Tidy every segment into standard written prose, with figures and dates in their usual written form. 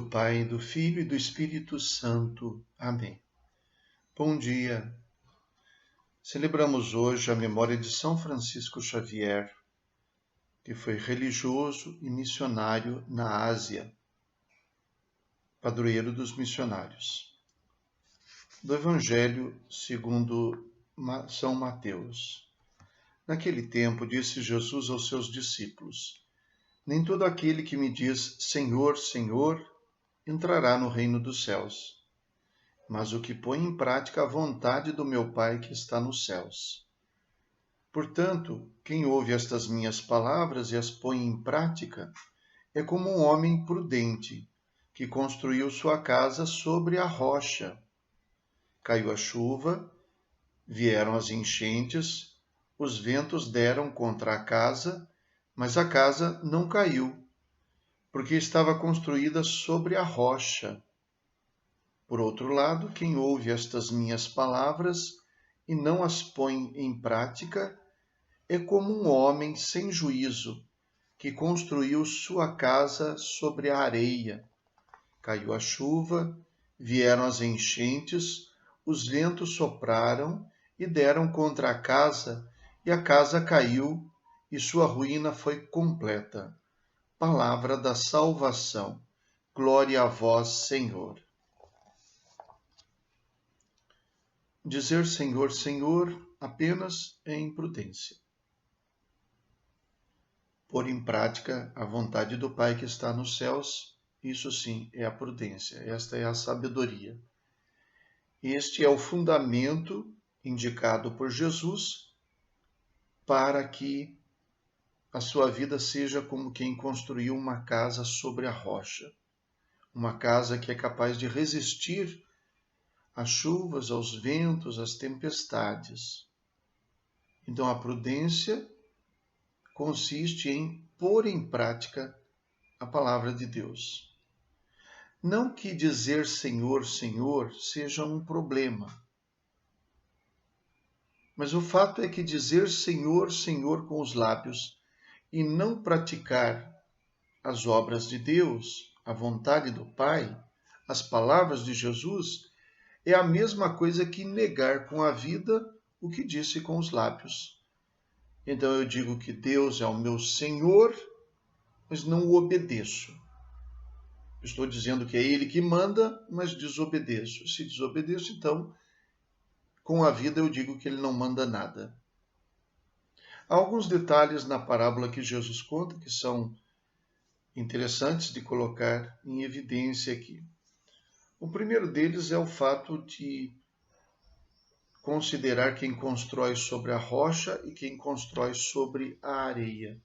do Pai, do Filho e do Espírito Santo. Amém. Bom dia. Celebramos hoje a memória de São Francisco Xavier, que foi religioso e missionário na Ásia, padroeiro dos missionários. Do Evangelho segundo São Mateus. Naquele tempo disse Jesus aos seus discípulos: Nem todo aquele que me diz Senhor, Senhor, entrará no reino dos céus, mas o que põe em prática a vontade do meu Pai que está nos céus. Portanto, quem ouve estas minhas palavras e as põe em prática é como um homem prudente que construiu sua casa sobre a rocha. Caiu a chuva, vieram as enchentes, os ventos deram contra a casa, mas a casa não caiu, porque estava construída sobre a rocha. Por outro lado, quem ouve estas minhas palavras e não as põe em prática é como um homem sem juízo que construiu sua casa sobre a areia. Caiu a chuva, vieram as enchentes, os ventos sopraram e deram contra a casa, e a casa caiu, e sua ruína foi completa. Palavra da salvação. Glória a vós, Senhor. Dizer Senhor, Senhor apenas é imprudência. Pôr em prática a vontade do Pai que está nos céus, isso sim é a prudência, esta é a sabedoria. Este é o fundamento indicado por Jesus para que a sua vida seja como quem construiu uma casa sobre a rocha, uma casa que é capaz de resistir às chuvas, aos ventos, às tempestades. Então a prudência consiste em pôr em prática a palavra de Deus. Não que dizer Senhor, Senhor seja um problema, mas o fato é que dizer Senhor, Senhor com os lábios e não praticar as obras de Deus, a vontade do Pai, as palavras de Jesus, é a mesma coisa que negar com a vida o que disse com os lábios. Então eu digo que Deus é o meu Senhor, mas não o obedeço. Estou dizendo que é Ele que manda, mas desobedeço. Se desobedeço, então, com a vida eu digo que Ele não manda nada. Há alguns detalhes na parábola que Jesus conta que são interessantes de colocar em evidência aqui. O primeiro deles é o fato de considerar quem constrói sobre a rocha e quem constrói sobre a areia.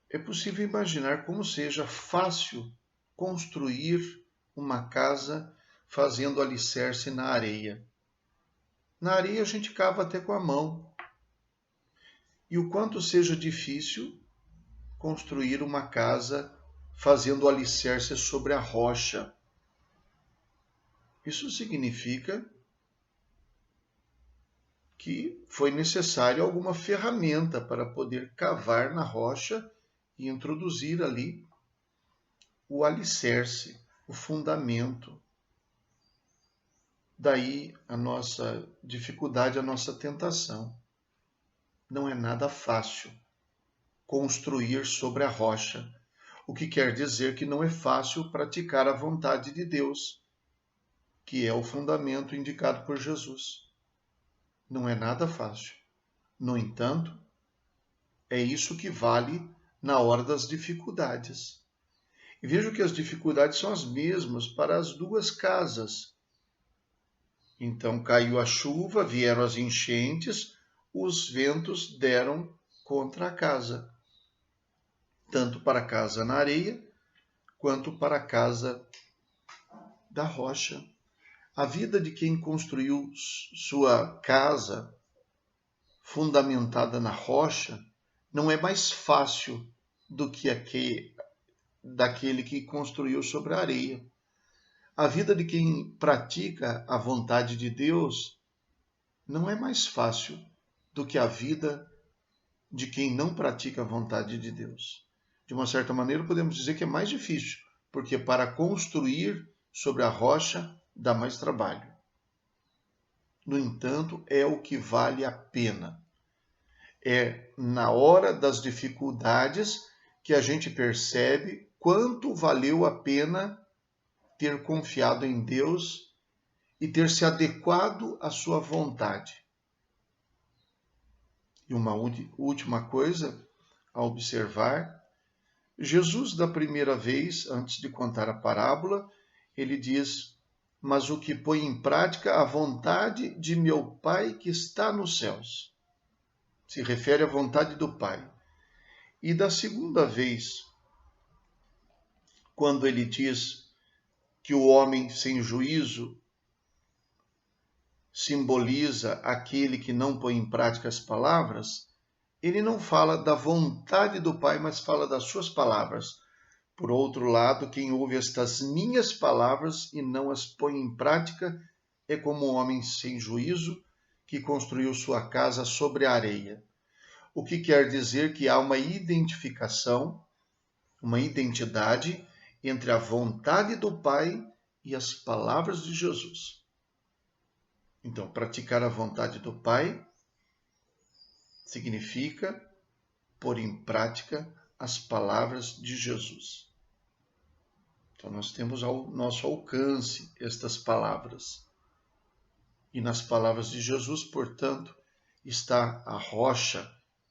É possível imaginar como seja fácil construir uma casa fazendo alicerce na areia. Na areia a gente cava até com a mão. E o quanto seja difícil construir uma casa fazendo alicerce sobre a rocha. Isso significa que foi necessário alguma ferramenta para poder cavar na rocha e introduzir ali o alicerce, o fundamento. Daí a nossa dificuldade, a nossa tentação. Não é nada fácil construir sobre a rocha, o que quer dizer que não é fácil praticar a vontade de Deus, que é o fundamento indicado por Jesus. Não é nada fácil. No entanto, é isso que vale na hora das dificuldades. E vejo que as dificuldades são as mesmas para as duas casas. Então caiu a chuva, vieram as enchentes, os ventos deram contra a casa. Tanto para a casa na areia, quanto para a casa da rocha. A vida de quem construiu sua casa fundamentada na rocha não é mais fácil do que daquele que construiu sobre a areia. A vida de quem pratica a vontade de Deus não é mais fácil do que a vida de quem não pratica a vontade de Deus. De uma certa maneira, podemos dizer que é mais difícil, porque para construir sobre a rocha dá mais trabalho. No entanto, é o que vale a pena. É na hora das dificuldades que a gente percebe quanto valeu a pena ter confiado em Deus e ter se adequado à sua vontade. E uma última coisa a observar: Jesus, da primeira vez, antes de contar a parábola, ele diz: mas o que põe em prática a vontade de meu Pai que está nos céus. Se refere à vontade do Pai. E da segunda vez, quando ele diz que o homem sem juízo simboliza aquele que não põe em prática as palavras, ele não fala da vontade do Pai, mas fala das suas palavras. Por outro lado, quem ouve estas minhas palavras e não as põe em prática é como um homem sem juízo que construiu sua casa sobre a areia. O que quer dizer que há uma identificação, uma identidade entre a vontade do Pai e as palavras de Jesus. Então, praticar a vontade do Pai significa pôr em prática as palavras de Jesus. Então, nós temos ao nosso alcance estas palavras. E nas palavras de Jesus, portanto, está a rocha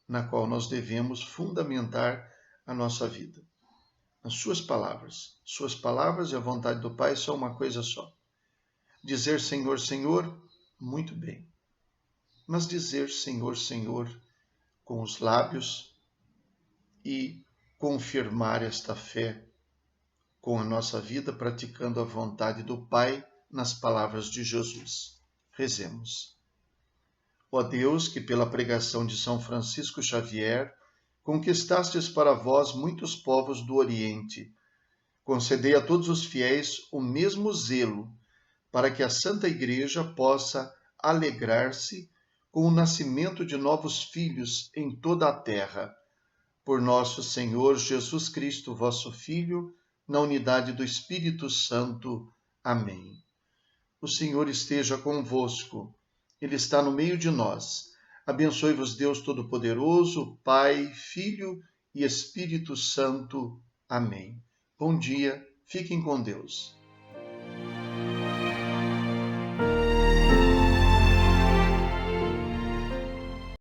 na qual nós devemos fundamentar a nossa vida. As suas palavras e a vontade do Pai são uma coisa só. Dizer Senhor, Senhor, muito bem. Mas dizer Senhor, Senhor com os lábios e confirmar esta fé com a nossa vida, praticando a vontade do Pai nas palavras de Jesus. Rezemos. Ó Deus, que pela pregação de São Francisco Xavier conquistastes para vós muitos povos do Oriente, concedei a todos os fiéis o mesmo zelo, para que a Santa Igreja possa alegrar-se com o nascimento de novos filhos em toda a terra. Por nosso Senhor Jesus Cristo, vosso Filho, na unidade do Espírito Santo. Amém. O Senhor esteja convosco. Ele está no meio de nós. Abençoe-vos Deus Todo-Poderoso, Pai, Filho e Espírito Santo. Amém. Bom dia, fiquem com Deus.